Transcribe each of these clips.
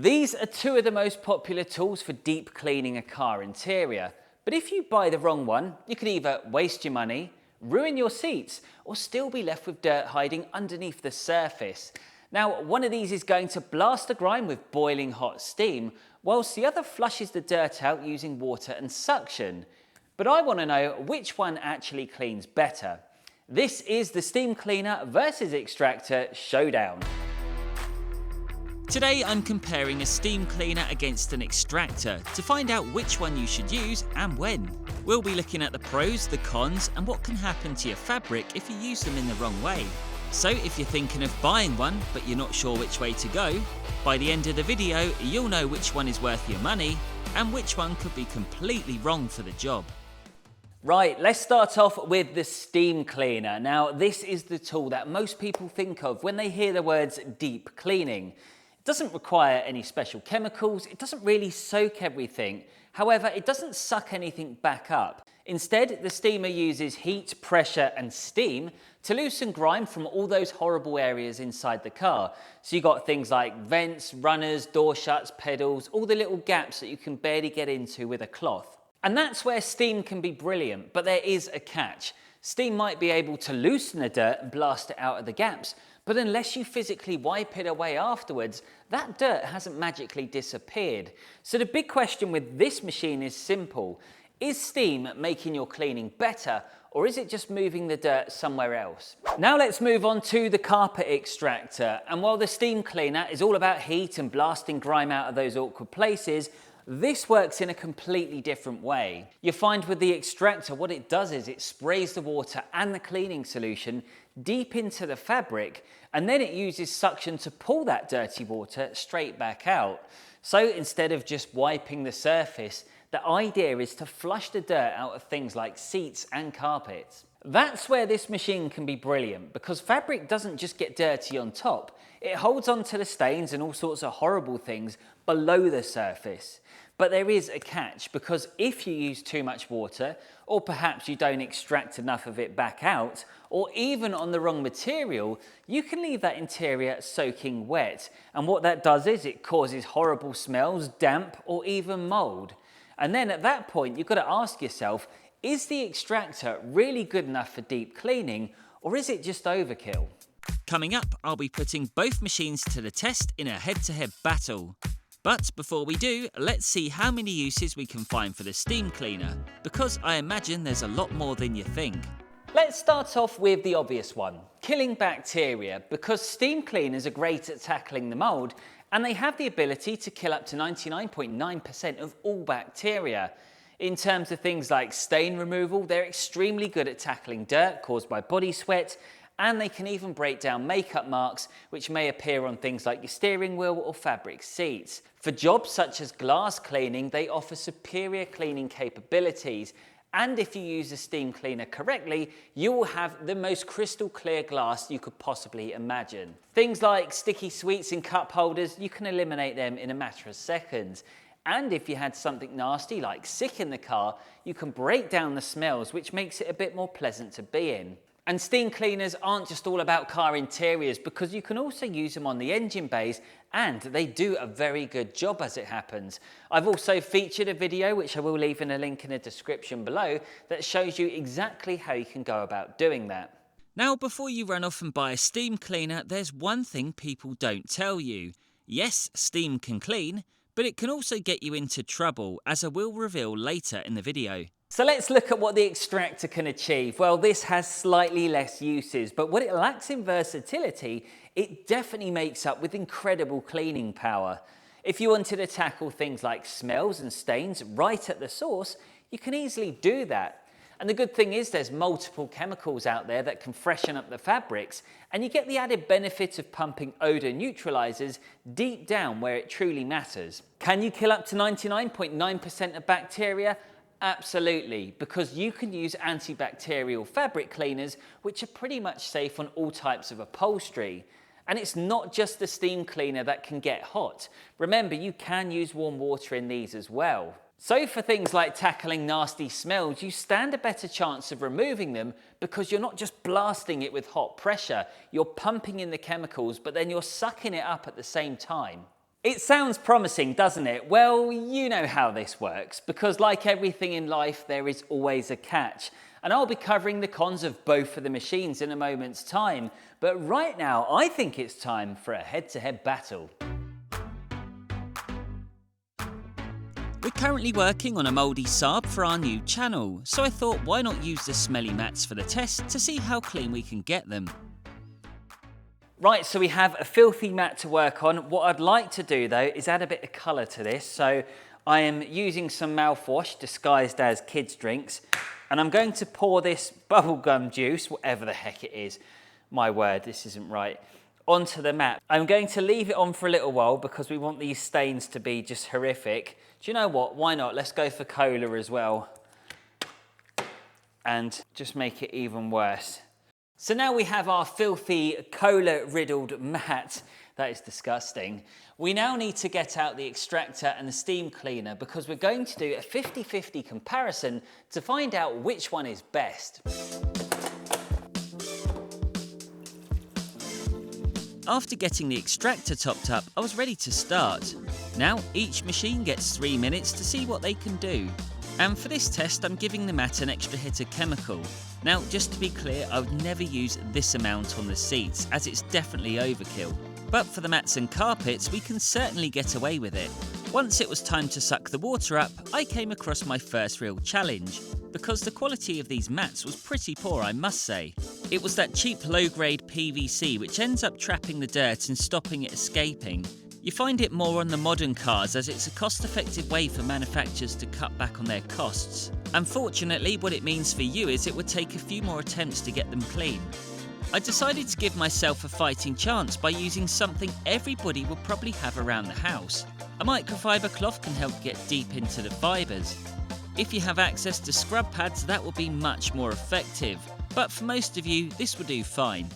These are two of the most popular tools for deep cleaning a car interior. But if you buy the wrong one, you could either waste your money, ruin your seats, or still be left with dirt hiding underneath the surface. Now, one of these is going to blast the grime with boiling hot steam, whilst the other flushes the dirt out using water and suction. But I want to know which one actually cleans better. This is the steam cleaner versus extractor showdown. Today I'm comparing a steam cleaner against an extractor to find out which one you should use and when. We'll be looking at the pros, the cons, and what can happen to your fabric if you use them in the wrong way. So if you're thinking of buying one but you're not sure which way to go, by the end of the video you'll know which one is worth your money and which one could be completely wrong for the job. Right, let's start off with the steam cleaner. Now this is the tool that most people think of when they hear the words deep cleaning. It doesn't require any special chemicals, it doesn't really soak everything. However, it doesn't suck anything back up. Instead, the steamer uses heat, pressure and steam to loosen grime from all those horrible areas inside the car. So you've got things like vents, runners, door shuts, pedals, all the little gaps that you can barely get into with a cloth. And that's where steam can be brilliant, but there is a catch. Steam might be able to loosen the dirt and blast it out of the gaps, but unless you physically wipe it away afterwards, that dirt hasn't magically disappeared. So the big question with this machine is simple. Is steam making your cleaning better, or is it just moving the dirt somewhere else? Now let's move on to the carpet extractor. And while the steam cleaner is all about heat and blasting grime out of those awkward places, this works in a completely different way. You find with the extractor, what it does is it sprays the water and the cleaning solution deep into the fabric, and then it uses suction to pull that dirty water straight back out. So instead of just wiping the surface, the idea is to flush the dirt out of things like seats and carpets. That's where this machine can be brilliant, because fabric doesn't just get dirty on top, it holds on to the stains and all sorts of horrible things below the surface. But there is a catch, because if you use too much water, or perhaps you don't extract enough of it back out, or even on the wrong material, you can leave that interior soaking wet. And what that does is it causes horrible smells, damp, or even mold. And then at that point, you've got to ask yourself, is the extractor really good enough for deep cleaning, or is it just overkill? Coming up, I'll be putting both machines to the test in a head-to-head battle. But before we do, let's see how many uses we can find for the steam cleaner, because I imagine there's a lot more than you think. Let's start off with the obvious one, killing bacteria, because steam cleaners are great at tackling the mold, and they have the ability to kill up to 99.9% of all bacteria. In terms of things like stain removal, they're extremely good at tackling dirt caused by body sweat, and they can even break down makeup marks which may appear on things like your steering wheel or fabric seats. For jobs such as glass cleaning, they offer superior cleaning capabilities, and if you use a steam cleaner correctly, you will have the most crystal clear glass you could possibly imagine. Things like sticky sweets in cup holders, you can eliminate them in a matter of seconds. And if you had something nasty like sick in the car, you can break down the smells, which makes it a bit more pleasant to be in. And steam cleaners aren't just all about car interiors, because you can also use them on the engine bays, and they do a very good job as it happens. I've also featured a video, which I will leave in a link in the description below, that shows you exactly how you can go about doing that. Now, before you run off and buy a steam cleaner, there's one thing people don't tell you. Yes, steam can clean, but it can also get you into trouble, as I will reveal later in the video. So let's look at what the extractor can achieve. Well, this has slightly less uses, but what it lacks in versatility, it definitely makes up with incredible cleaning power. If you wanted to tackle things like smells and stains right at the source, you can easily do that. And the good thing is there's multiple chemicals out there that can freshen up the fabrics, and you get the added benefit of pumping odor neutralizers deep down where it truly matters. Can you kill up to 99.9% of bacteria? Absolutely, because you can use antibacterial fabric cleaners, which are pretty much safe on all types of upholstery. And it's not just the steam cleaner that can get hot. Remember, you can use warm water in these as well. So for things like tackling nasty smells, you stand a better chance of removing them, because you're not just blasting it with hot pressure, you're pumping in the chemicals, but then you're sucking it up at the same time. It sounds promising, doesn't it? Well, you know how this works, because like everything in life, there is always a catch. And I'll be covering the cons of both of the machines in a moment's time. But right now, I think it's time for a head-to-head battle. We're currently working on a mouldy Saab for our new channel, so I thought why not use the smelly mats for the test to see how clean we can get them. Right, so we have a filthy mat to work on. What I'd like to do though is add a bit of colour to this. So I am using some mouthwash disguised as kids' drinks, and I'm going to pour this bubblegum juice, whatever the heck it is, my word, this isn't right, onto the mat. I'm going to leave it on for a little while because we want these stains to be just horrific. Do you know what? Why not? Let's go for cola as well and just make it even worse. So now we have our filthy cola-riddled mat. That is disgusting. We now need to get out the extractor and the steam cleaner because we're going to do a 50-50 comparison to find out which one is best. After getting the extractor topped up, I was ready to start. Now each machine gets 3 minutes to see what they can do. And for this test, I'm giving the mat an extra hit of chemical. Now, just to be clear, I would never use this amount on the seats, as it's definitely overkill. But for the mats and carpets, we can certainly get away with it. Once it was time to suck the water up, I came across my first real challenge, because the quality of these mats was pretty poor, I must say. It was that cheap low-grade PVC which ends up trapping the dirt and stopping it escaping. You find it more on the modern cars as it's a cost-effective way for manufacturers to cut back on their costs. Unfortunately, what it means for you is it would take a few more attempts to get them clean. I decided to give myself a fighting chance by using something everybody will probably have around the house. A microfiber cloth can help get deep into the fibres. If you have access to scrub pads, that will be much more effective, but for most of you, this will do fine.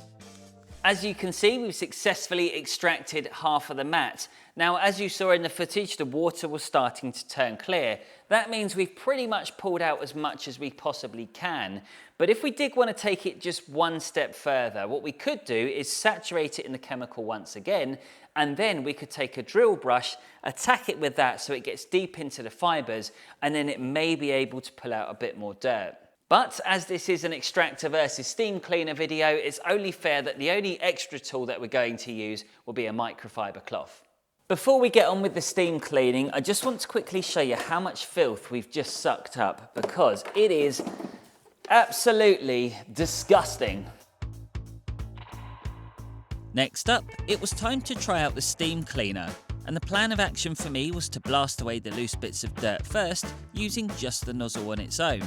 As you can see, we've successfully extracted half of the mat. Now, as you saw in the footage, the water was starting to turn clear. That means we've pretty much pulled out as much as we possibly can. But if we did want to take it just one step further, what we could do is saturate it in the chemical once again, and then we could take a drill brush, attack it with that so it gets deep into the fibres, and then it may be able to pull out a bit more dirt. But as this is an extractor versus steam cleaner video, it's only fair that the only extra tool that we're going to use will be a microfiber cloth. Before we get on with the steam cleaning, I just want to quickly show you how much filth we've just sucked up, because it is absolutely disgusting. Next up, it was time to try out the steam cleaner, and the plan of action for me was to blast away the loose bits of dirt first, using just the nozzle on its own.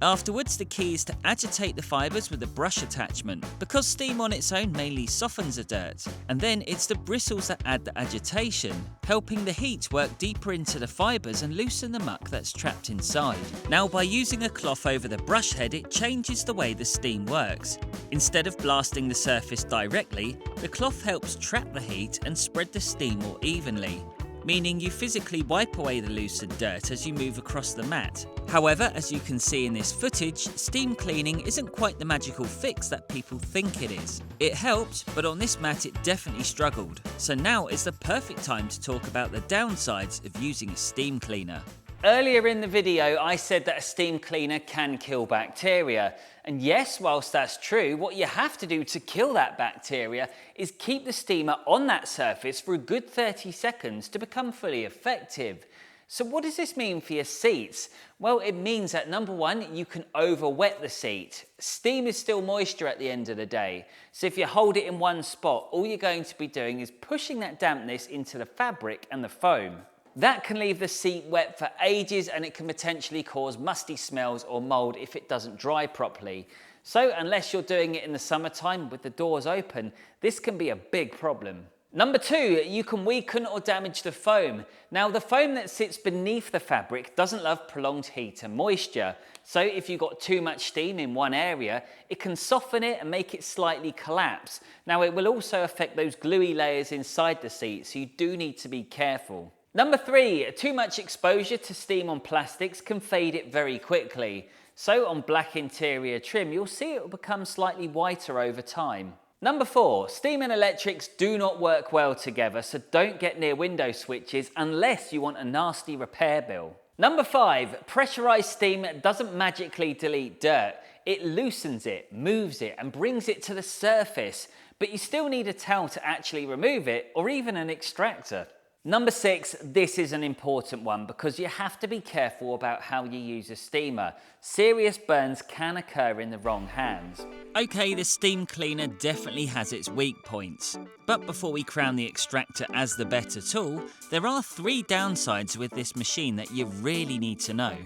Afterwards, the key is to agitate the fibres with a brush attachment, because steam on its own mainly softens the dirt, and then it's the bristles that add the agitation, helping the heat work deeper into the fibres and loosen the muck that's trapped inside. Now, by using a cloth over the brush head, it changes the way the steam works. Instead of blasting the surface directly, the cloth helps trap the heat and spread the steam more evenly, meaning you physically wipe away the loosened dirt as you move across the mat. However, as you can see in this footage, steam cleaning isn't quite the magical fix that people think it is. It helped, but on this mat it definitely struggled. So now is the perfect time to talk about the downsides of using a steam cleaner. Earlier in the video, I said that a steam cleaner can kill bacteria. And yes, whilst that's true, what you have to do to kill that bacteria is keep the steamer on that surface for a good 30 seconds to become fully effective. So what does this mean for your seats? Well, it means that number one, you can over wet the seat. Steam is still moisture at the end of the day. So if you hold it in one spot, all you're going to be doing is pushing that dampness into the fabric and the foam. That can leave the seat wet for ages, and it can potentially cause musty smells or mold if it doesn't dry properly. So unless you're doing it in the summertime with the doors open, this can be a big problem. Number two, you can weaken or damage the foam. Now, the foam that sits beneath the fabric doesn't love prolonged heat and moisture. So if you've got too much steam in one area, it can soften it and make it slightly collapse. Now, it will also affect those gluey layers inside the seat, so you do need to be careful. Number three, too much exposure to steam on plastics can fade it very quickly. So on black interior trim, you'll see it will become slightly whiter over time. Number 4, steam and electrics do not work well together, so don't get near window switches unless you want a nasty repair bill. Number 5, pressurized steam doesn't magically delete dirt. It loosens it, moves it, and brings it to the surface, but you still need a towel to actually remove it, or even an extractor. Number 6, this is an important one because you have to be careful about how you use a steamer. Serious burns can occur in the wrong hands. Okay, the steam cleaner definitely has its weak points. But before we crown the extractor as the better tool, there are 3 downsides with this machine that you really need to know.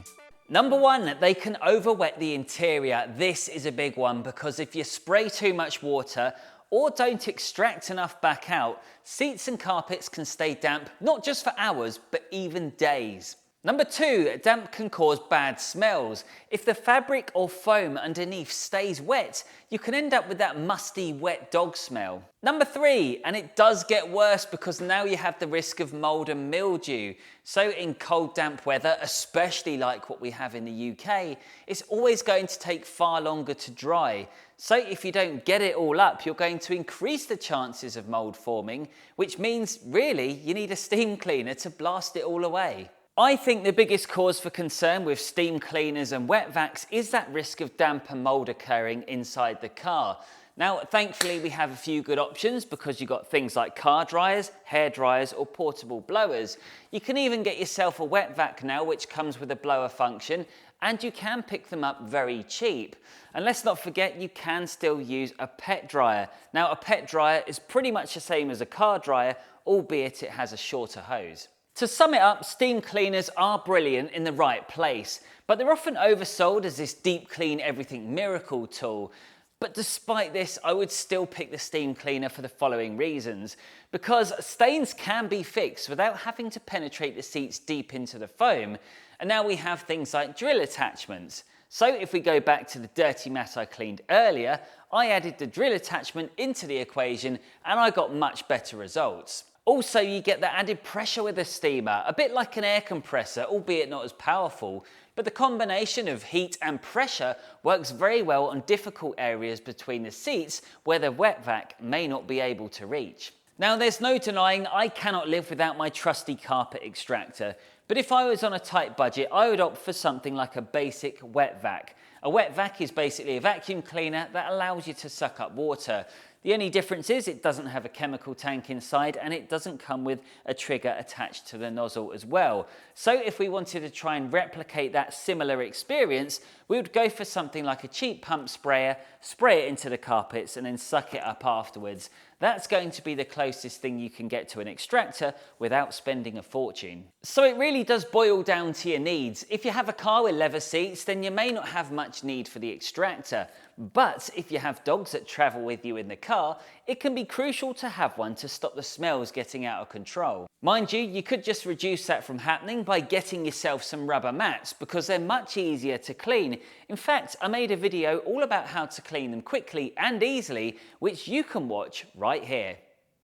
Number 1, they can over-wet the interior. This is a big one because if you spray too much water or don't extract enough back out, seats and carpets can stay damp not just for hours, but even days. Number 2, damp can cause bad smells. If the fabric or foam underneath stays wet, you can end up with that musty, wet dog smell. Number 3, and it does get worse because now you have the risk of mold and mildew. So in cold, damp weather, especially like what we have in the UK, it's always going to take far longer to dry. So if you don't get it all up, you're going to increase the chances of mold forming, which means really you need a steam cleaner to blast it all away. I think the biggest cause for concern with steam cleaners and wet vacs is that risk of damp and mold occurring inside the car. Now, thankfully, we have a few good options because you've got things like car dryers, hair dryers, or portable blowers. You can even get yourself a wet vac now, which comes with a blower function, and you can pick them up very cheap. And let's not forget, you can still use a pet dryer. Now, a pet dryer is pretty much the same as a car dryer, albeit it has a shorter hose. To sum it up, steam cleaners are brilliant in the right place, but they're often oversold as this deep clean everything miracle tool. But despite this, I would still pick the steam cleaner for the following reasons. Because stains can be fixed without having to penetrate the seats deep into the foam, and now we have things like drill attachments. So if we go back to the dirty mat I cleaned earlier, I added the drill attachment into the equation and I got much better results. Also, you get the added pressure with a steamer, a bit like an air compressor, albeit not as powerful, but the combination of heat and pressure works very well on difficult areas between the seats where the wet vac may not be able to reach. Now, there's no denying I cannot live without my trusty carpet extractor, but if I was on a tight budget, I would opt for something like a basic wet vac. A wet vac is basically a vacuum cleaner that allows you to suck up water. The only difference is it doesn't have a chemical tank inside and it doesn't come with a trigger attached to the nozzle as well. So if we wanted to try and replicate that similar experience, we would go for something like a cheap pump sprayer, spray it into the carpets and then suck it up afterwards. That's going to be the closest thing you can get to an extractor without spending a fortune. So it really does boil down to your needs. If you have a car with leather seats, then you may not have much need for the extractor. But if you have dogs that travel with you in the car, it can be crucial to have one to stop the smells getting out of control. Mind you, you could just reduce that from happening by getting yourself some rubber mats because they're much easier to clean. In fact, I made a video all about how to clean them quickly and easily, which you can watch right here.